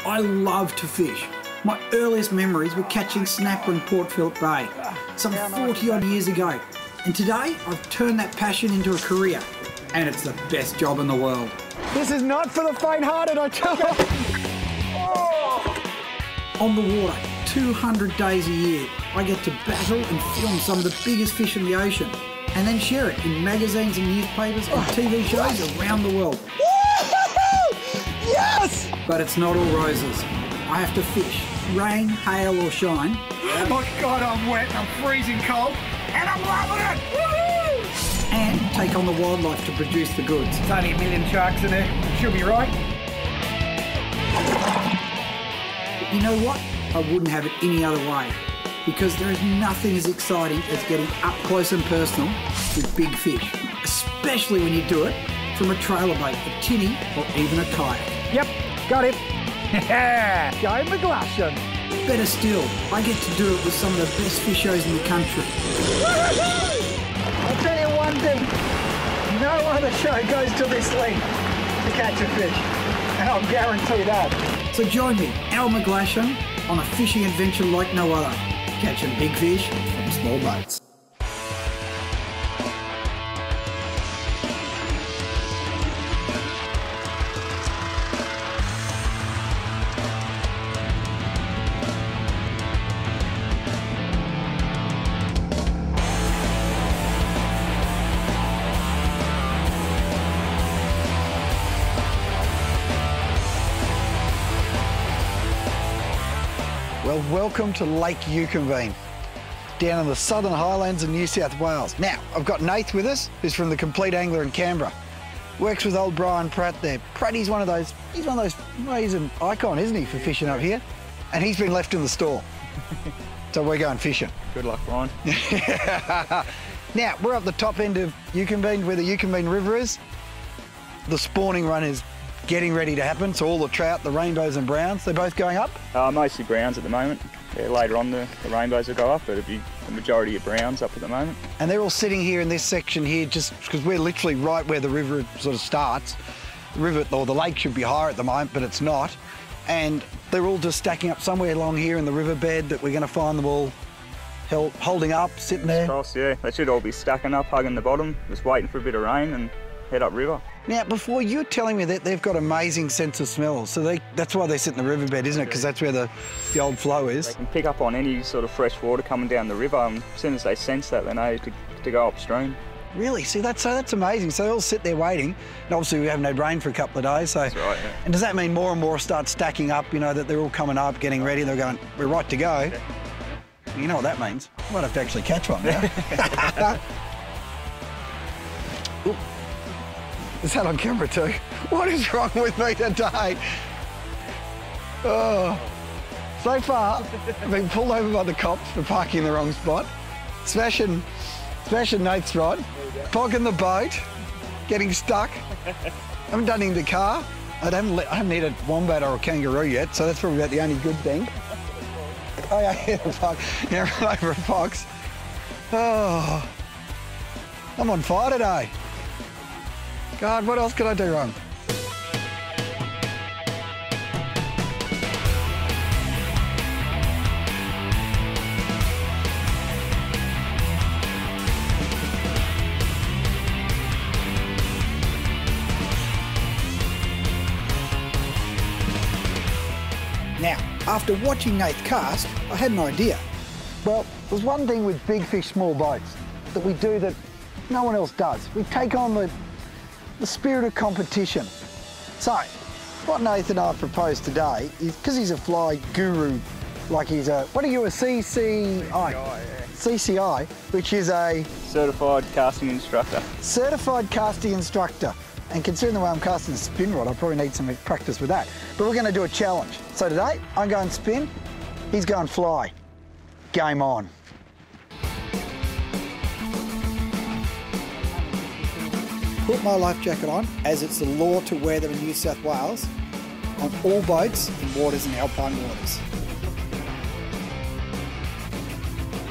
I love to fish. My earliest memories were catching snapper in Port Phillip Bay, some 40 odd years ago. And today, I've turned that passion into a career. And it's the best job in the world. This is not for the faint-hearted, I tell you. On the water, 200 days a year, I get to battle and film some of the biggest fish in the ocean, and then share it in magazines and newspapers and TV shows around the world. Yes! But it's not all roses. I have to fish, rain, hail or shine. Oh my God, I'm wet, I'm freezing cold, and I'm loving it! Woohoo! And take on the wildlife to produce the goods. There's only a million sharks in there, she'll be right. But you know what? I wouldn't have it any other way, because there is nothing as exciting as getting up close and personal with big fish, especially when you do it from a trailer boat, a tinny or even a kayak. Yep, got it. Yeah, go McGlashan. Better still, I get to do it with some of the best fishers in the country. I'll tell you one thing, no other show goes to this length to catch a fish, and I'll guarantee that. So join me, Al McGlashan, on a fishing adventure like no other, catching big fish from small boats. Well, welcome to Lake Eucumbene, down in the southern highlands of New South Wales. Now, I've got Nath with us, who's from the Complete Angler in Canberra. Works with old Brian Pratt there. Pratt, he's one of those, well, he's an icon, isn't he, for fishing up here? And he's been left in the store. So we're going fishing. Good luck, Brian. Now, we're up the top end of Eucumbene, where the Eucumbene River is. The spawning run is getting ready to happen, so all the trout, the rainbows and browns, they're both going up? Mostly browns at the moment. Yeah, later on the rainbows will go up, but it'll be the majority of browns up at the moment. And they're all sitting here in this section here just because we're literally right where the river sort of starts. The river, or the lake, should be higher at the moment, but it's not. And they're all just stacking up somewhere along here in the riverbed that we're going to find them all holding up, sitting there. Across, yeah. They should all be stacking up, hugging the bottom, just waiting for a bit of rain and head up river. Now, before you were telling me that they've got amazing sense of smell, so that's why they sit in the riverbed, isn't it? Because that's where the old flow is. They can pick up on any sort of fresh water coming down the river, and as soon as they sense that, they know to go upstream. Really? See, that's amazing. So they all sit there waiting, and obviously we haven't had rain for a couple of days. So. That's right, yeah. And does that mean more and more start stacking up, you know, that they're all coming up, getting ready, they're going, we're right to go? Yeah. You know what that means? I might have to actually catch one now. Is that on camera too? What is wrong with me today? Oh. So far, I've been pulled over by the cops for parking in the wrong spot, smashing Nath's rod, bogging the boat, getting stuck. I haven't done anything to the car. I haven't hit a wombat or a kangaroo yet, so that's probably about the only good thing. Oh yeah, hit a fox. Yeah, run over a fox. Oh, I'm on fire today. God, what else could I do wrong? Now, after watching Nath cast, I had an idea. Well, there's one thing with big fish, small boats that we do that no one else does. We take on the spirit of competition. So, what Nathan and I proposed today is, because he's a fly guru, like he's a, what are you, a CCI? Yeah. CCI, which is a... Certified casting instructor. Certified casting instructor. And considering the way I'm casting a spin rod, I probably need some practice with that. But we're going to do a challenge. So today, I'm going spin, he's going fly. Game on. Put my life jacket on, as it's the law to wear them in New South Wales, on all boats in waters and alpine waters.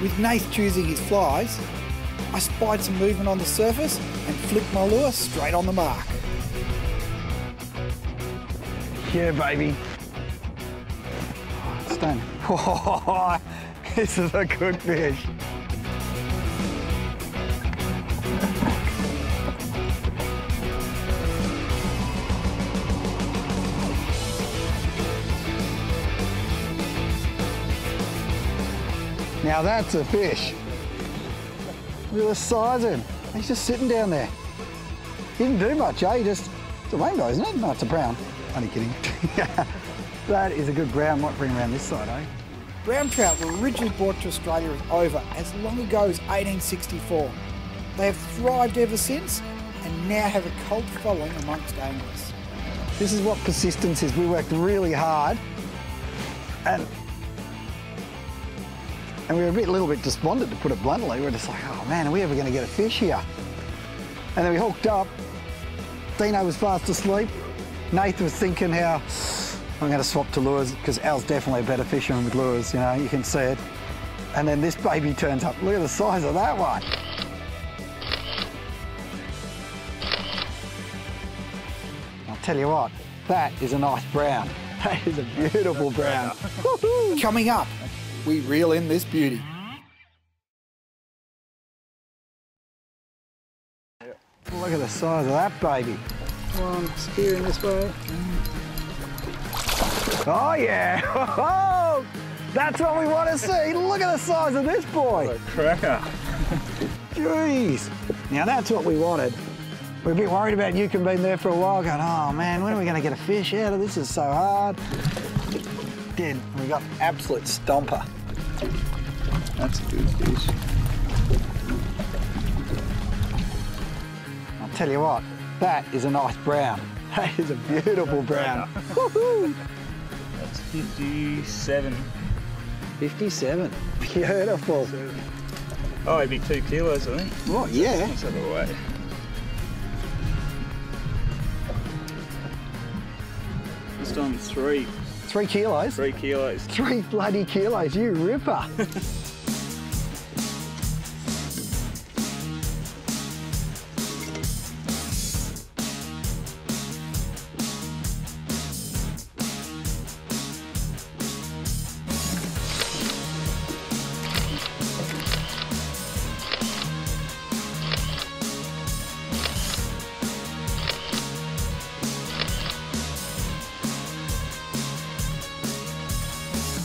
With Nath choosing his flies, I spied some movement on the surface and flicked my lure straight on the mark. Yeah, baby. don't it? This is a good fish. Now that's a fish. Look at the size of him. He's just sitting down there. He didn't do much, eh? It's a rainbow, isn't it? No, it's a brown. Only kidding. That is a good brown. Might bring him around this side, eh? Brown trout were originally brought to Australia in over as long ago as 1864. They have thrived ever since and now have a cult following amongst anglers. This is what persistence is. We worked really hard and we were a little bit despondent, to put it bluntly. We're just like, oh man, are we ever going to get a fish here? And then we hooked up. Dino was fast asleep. Nath was thinking how I'm going to swap to lures because Al's definitely a better fisherman with lures, you know, you can see it. And then this baby turns up. Look at the size of that one. I'll tell you what, that is a nice brown. That is a beautiful brown. Coming up, we reel in this beauty. Look at the size of that baby. Come on, steering this way. Oh yeah! Oh, that's what we want to see. Look at the size of this boy. What a cracker. Jeez. Now that's what we wanted. We were a bit worried about Eucumbene there for a while, going, oh man, when are we going to get a fish out of this? This is so hard. Did. We got absolute stomper. That's a good fish. I'll tell you what, that is a nice brown. That is a beautiful brown. That's 57. 57. Beautiful. Oh, it'd be 2 kilos, I think. Oh, yeah. Let's have a weigh. This time 3. 3 kilos? 3 kilos. 3 bloody kilos, you ripper.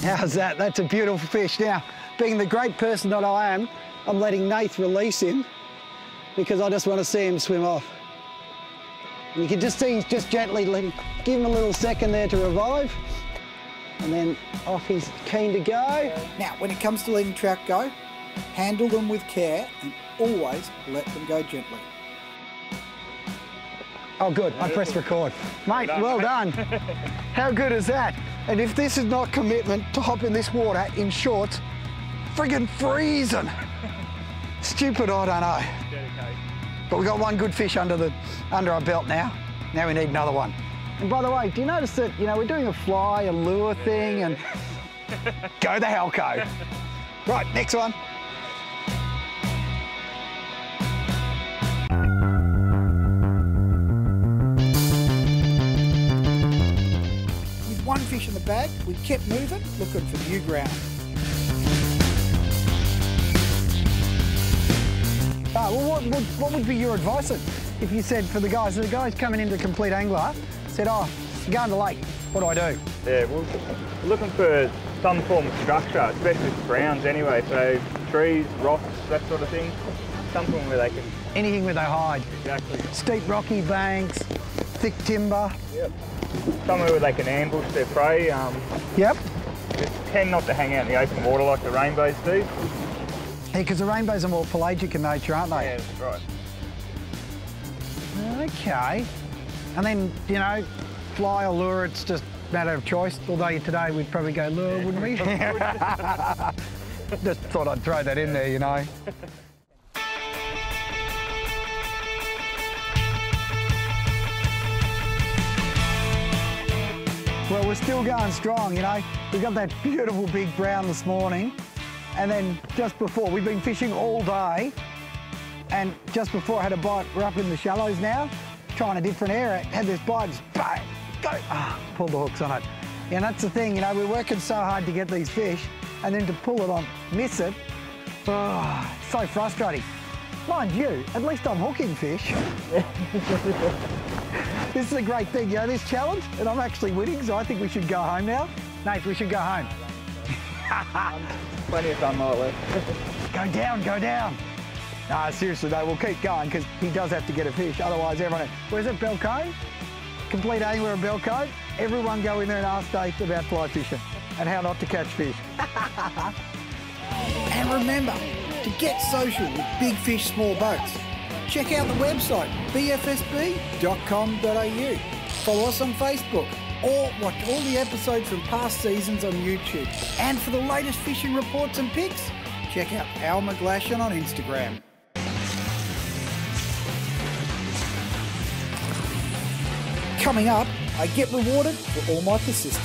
How's that? That's a beautiful fish. Now, being the great person that I am, I'm letting Nath release him because I just want to see him swim off. And you can just see he's just gently give him a little second there to revive. And then off he's keen to go. Now, when it comes to letting trout go, handle them with care and always let them go gently. Oh, good. I pressed record. Mate, well done. How good is that? And if this is not commitment to hop in this water in shorts, friggin' freezing. Stupid, I don't know. But we've got one good fish under our belt now. Now we need another one. And by the way, do you notice that, you know, we're doing a fly, a lure thing, and go the Helco. Right, next one. One fish in the bag, we kept moving, looking for new ground. Well, what would be your advice if you said for the guys coming into complete angler, said, oh, I'm going to the lake, what do I do? Yeah, we're looking for some form of structure, especially for browns anyway, so trees, rocks, that sort of thing. Something where they can... Anything where they hide. Exactly. Steep rocky banks, thick timber. Yep. Somewhere where they can ambush their prey. Yep. Just tend not to hang out in the open water like the rainbows do. Yeah, because the rainbows are more pelagic in nature, aren't they? Yeah, that's right. Okay. And then, you know, fly or lure, it's just a matter of choice. Although today we'd probably go lure, wouldn't we? Just thought I'd throw that in there, you know. Well, we're still going strong, you know. We got that beautiful big brown this morning. And then just before, we've been fishing all day. And just before I had a bite, we're up in the shallows now, trying a different area. Had this bite, just bang, go. Pulled the hooks on it. And that's the thing, you know, we're working so hard to get these fish, and then to pull it on, miss it, oh, it's so frustrating. Mind you, at least I'm hooking fish. This is a great thing, you know, this challenge, and I'm actually winning, so I think we should go home now. Nate, we should go home. Plenty of sunlight left. Go down, go down. No, seriously though, we'll keep going because he does have to get a fish, otherwise everyone... Where's it, Bell Cove? Complete Angler in Bell Cove. Everyone go in there and ask Dave about fly fishing and how not to catch fish. And remember, to get social with big fish, small boats, check out the website bfsb.com.au. Follow us on Facebook or watch all the episodes from past seasons on YouTube. And for the latest fishing reports and pics, check out Al McGlashan on Instagram. Coming up, I get rewarded for all my persistence.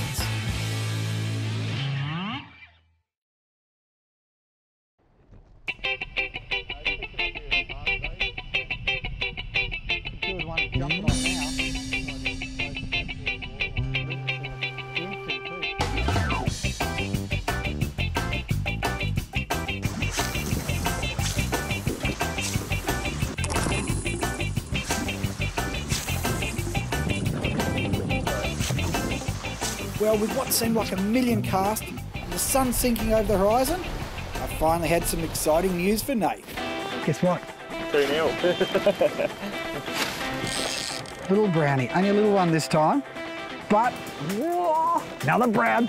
Well, with what seemed like a million casts and the sun sinking over the horizon, I finally had some exciting news for Nate. Guess what? 2-0. Little brownie, only a little one this time, but whoa, another brown.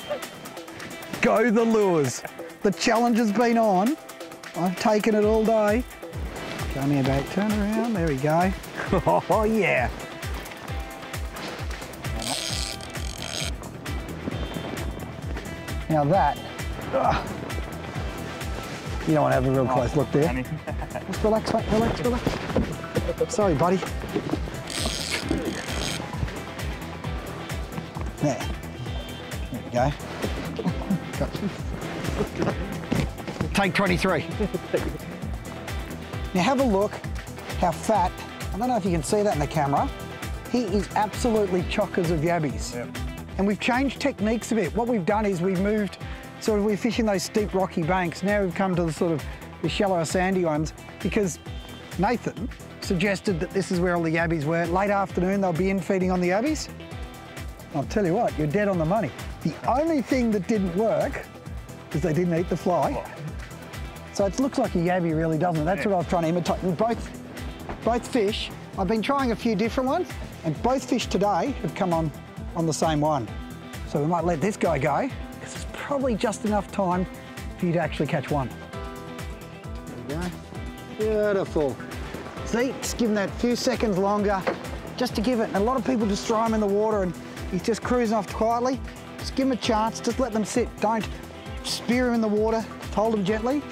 Go the lures. The challenge has been on. I've taken it all day. Come here, back, turn around, there we go. Oh yeah. Now that, you don't want to have a real close look there. Just relax, mate, relax, relax. Sorry, buddy. There we go. Gotcha. Take 23. Now have a look how fat, I don't know if you can see that in the camera, he is absolutely chockers of yabbies. Yep. And we've changed techniques a bit. What we've done is we've moved, sort of we're fishing those steep rocky banks. Now we've come to the sort of the shallower sandy ones because Nathan suggested that this is where all the yabbies were. Late afternoon, they'll be in feeding on the yabbies. I'll tell you what, you're dead on the money. The only thing that didn't work is they didn't eat the fly. So it looks like a yabby, really, doesn't it? That's what I was trying to imitate. And both fish, I've been trying a few different ones, and both fish today have come on the same one. So we might let this guy go, because it's probably just enough time for you to actually catch one. There we go. Beautiful. See, just give him that few seconds longer, just to give it, and a lot of people just throw him in the water and he's just cruising off quietly. Just give him a chance, just let them sit. Don't spear him in the water, hold him gently,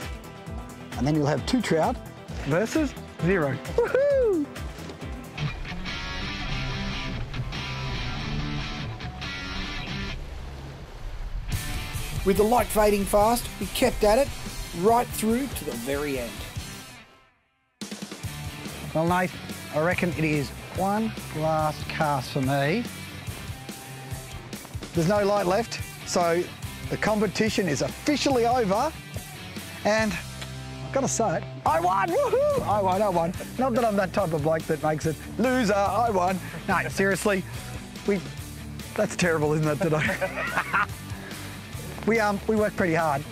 and then you'll have 2 trout versus 0. Woohoo! With the light fading fast, we kept at it right through to the very end. Well, Nate, I reckon it is one last cast for me. There's no light left, so the competition is officially over, and I've got to say it, I won! Woohoo! I won. Not that I'm that type of bloke that makes it loser, I won. No, seriously, that's terrible, isn't it, today? We worked pretty hard,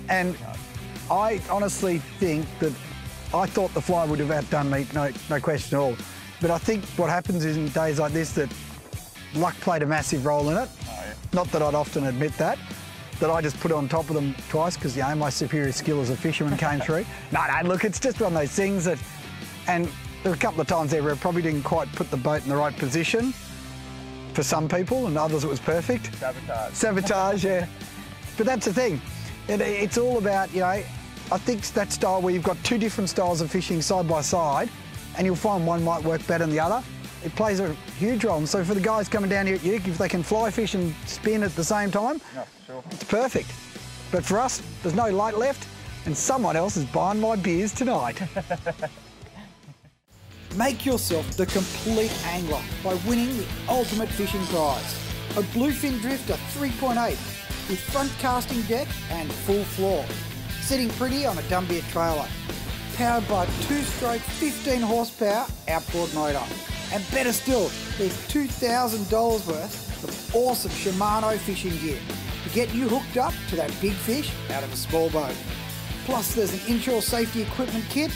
and I honestly think that I thought the fly would have outdone me, no question at all. But I think what happens is in days like this that luck played a massive role in it. Oh, yeah. Not that I'd often admit that I just put it on top of them twice because, you know, my superior skill as a fisherman came through. No, look, it's just one of those things that, and there were a couple of times there where I probably didn't quite put the boat in the right position for some people, and others it was perfect. Sabotage, yeah. But that's the thing. It's all about, you know, I think that style where you've got 2 different styles of fishing side by side, and you'll find one might work better than the other. It plays a huge role. And so for the guys coming down here at Euc, if they can fly fish and spin at the same time, yeah, sure, it's perfect. But for us, there's no light left, and someone else is buying my beers tonight. Make yourself the complete angler by winning the ultimate fishing prize. A Bluefin Drifter 3.8 with front casting deck and full floor. Sitting pretty on a Dumbier trailer. Powered by a 2-stroke 15 horsepower outboard motor. And better still, there's $2,000 worth of awesome Shimano fishing gear to get you hooked up to that big fish out of a small boat. Plus there's an inshore safety equipment kit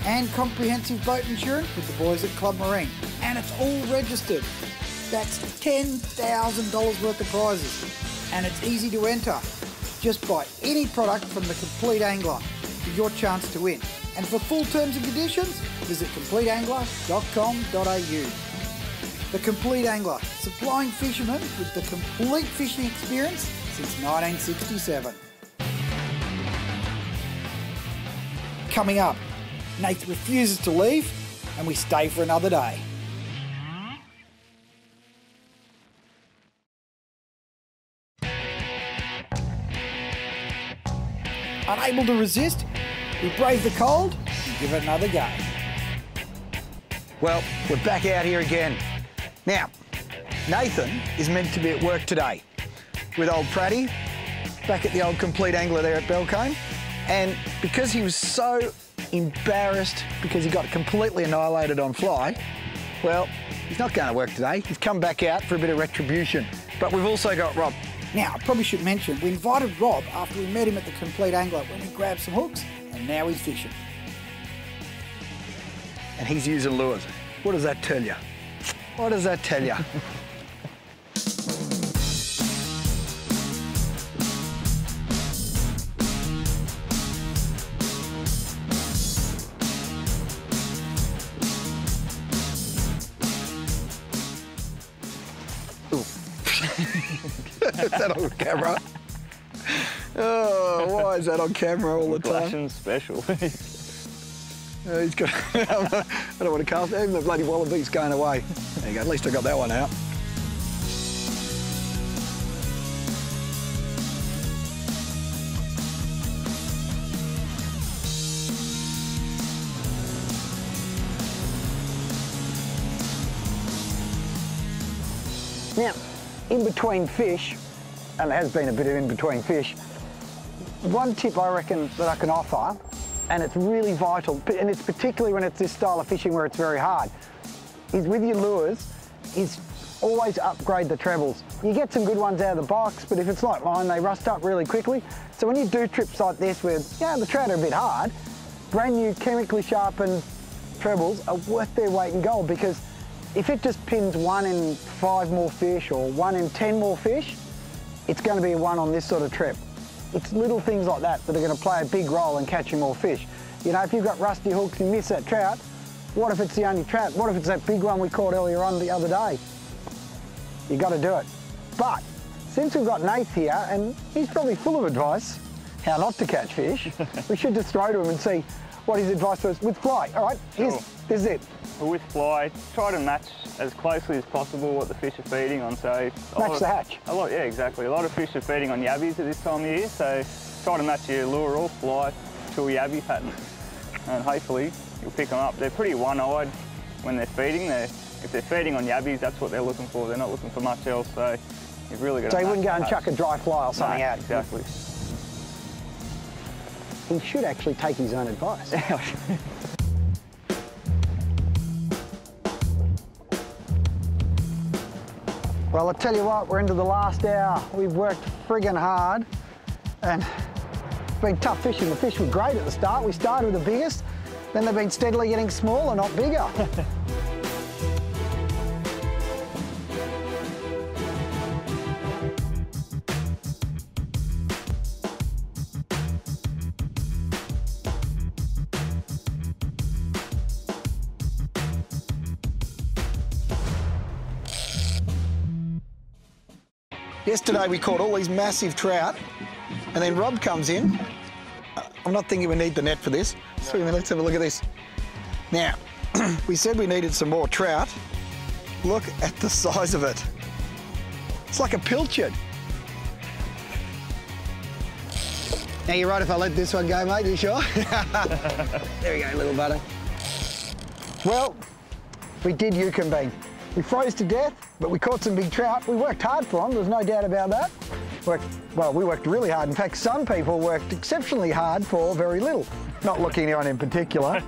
and comprehensive boat insurance with the boys at Club Marine. And it's all registered. That's $10,000 worth of prizes. And it's easy to enter. Just buy any product from The Complete Angler for your chance to win. And for full terms and conditions, visit CompleteAngler.com.au. The Complete Angler, supplying fishermen with the complete fishing experience since 1967. Coming up, Nath refuses to leave and we stay for another day. Unable to resist, we brave the cold and give it another go. Well, we're back out here again. Now, Nathan is meant to be at work today with old Pratty, back at the old Complete Angler there at Belcombe. And because he was so embarrassed because he got completely annihilated on fly, well, he's not going to work today. He's come back out for a bit of retribution. But we've also got Rob. Now, I probably should mention, we invited Rob after we met him at the Complete Angler when he grabbed some hooks, and now he's fishing. And he's using lures. What does that tell you? What does that tell you? Is that on camera? Oh, why is that on camera all the time? Flashing special. He's got. I don't want to cast even the bloody wallaby's going away. There you go. At least I got that one out. Now, in between fish, and there has been a bit of in between fish, one tip I reckon that I can offer, and it's really vital, and it's particularly when it's this style of fishing where it's very hard, is with your lures, is always upgrade the trebles. You get some good ones out of the box, but if it's like mine, they rust up really quickly. So when you do trips like this where, yeah, the trout are a bit hard, brand new chemically sharpened trebles are worth their weight in gold, because if it just pins 1 in 5 more fish or 1 in 10 more fish, it's going to be a 1 on this sort of trip. It's little things like that that are going to play a big role in catching more fish. You know, if you've got rusty hooks and you miss that trout, what if it's the only trout? What if it's that big one we caught earlier on the other day? You got to do it. But since we've got Nath here, and he's probably full of advice how not to catch fish, we should just throw to him and see what his advice was with fly. All right, Sure. Here's it. Well, with fly, try to match as closely as possible what the fish are feeding on. So Match the hatch. Yeah, exactly. A lot of fish are feeding on yabbies at this time of year, so try to match your lure or fly to a yabby pattern, and hopefully you'll pick them up. They're pretty one-eyed when they're feeding. If they're feeding on yabbies, that's what they're looking for. They're not looking for much else, so you've really got to. So you wouldn't go and chuck a dry fly or something out. Exactly. He should actually take his own advice. Well, I tell you what, we're into the last hour. We've worked friggin' hard, and it's been tough fishing. The fish were great at the start. We started with the biggest, then they've been steadily getting smaller, not bigger. Yesterday we caught all these massive trout, and then Rob comes in. I'm not thinking we need the net for this. So let's have a look at this. Now, we said we needed some more trout. Look at the size of it. It's like a pilchard. Now you're right if I let this one go, mate, you sure? There we go, little buddy. Well, we did Eucumbene. We froze to death, but we caught some big trout. We worked hard for them, there's no doubt about that. We worked really hard. In fact, some people worked exceptionally hard for very little. Not looking at anyone in particular.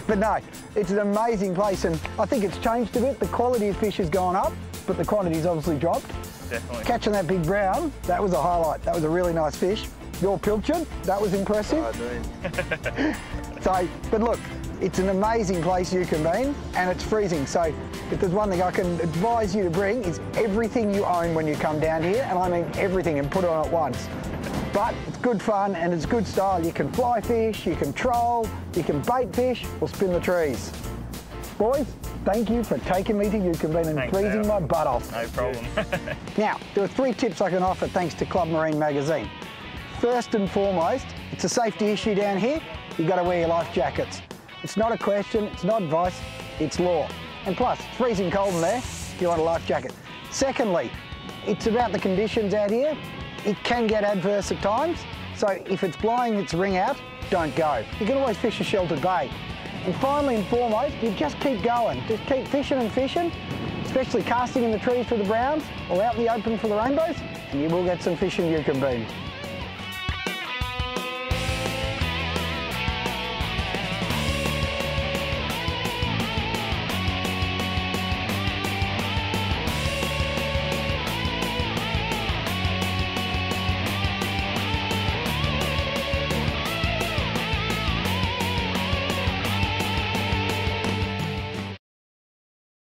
But no, it's an amazing place, and I think it's changed a bit. The quality of fish has gone up, but the quantity's obviously dropped. Definitely. Catching that big brown, that was a highlight. That was a really nice fish. Your pilchard, that was impressive. But look, it's an amazing place, Eucumbene, and it's freezing. So if there's one thing I can advise you to bring is everything you own when you come down here, and I mean everything, and put it on at once. But it's good fun and it's good style. You can fly fish, you can troll, you can bait fish, or spin the trees. Boys, thank you for taking me to Eucumbene and freezing my butt off. No problem. Now, there are 3 tips I can offer thanks to Club Marine magazine. First and foremost, it's a safety issue down here. You've got to wear your life jackets. It's not a question, it's not advice, it's law. And plus, it's freezing cold in there, you want a life jacket. Secondly, it's about the conditions out here. It can get adverse at times, so if it's blowing its ring out, don't go. You can always fish a sheltered bay. And finally and foremost, you just keep going. Just keep fishing and fishing, especially casting in the trees for the browns or out in the open for the rainbows, and you will get some fish in Eucumbene.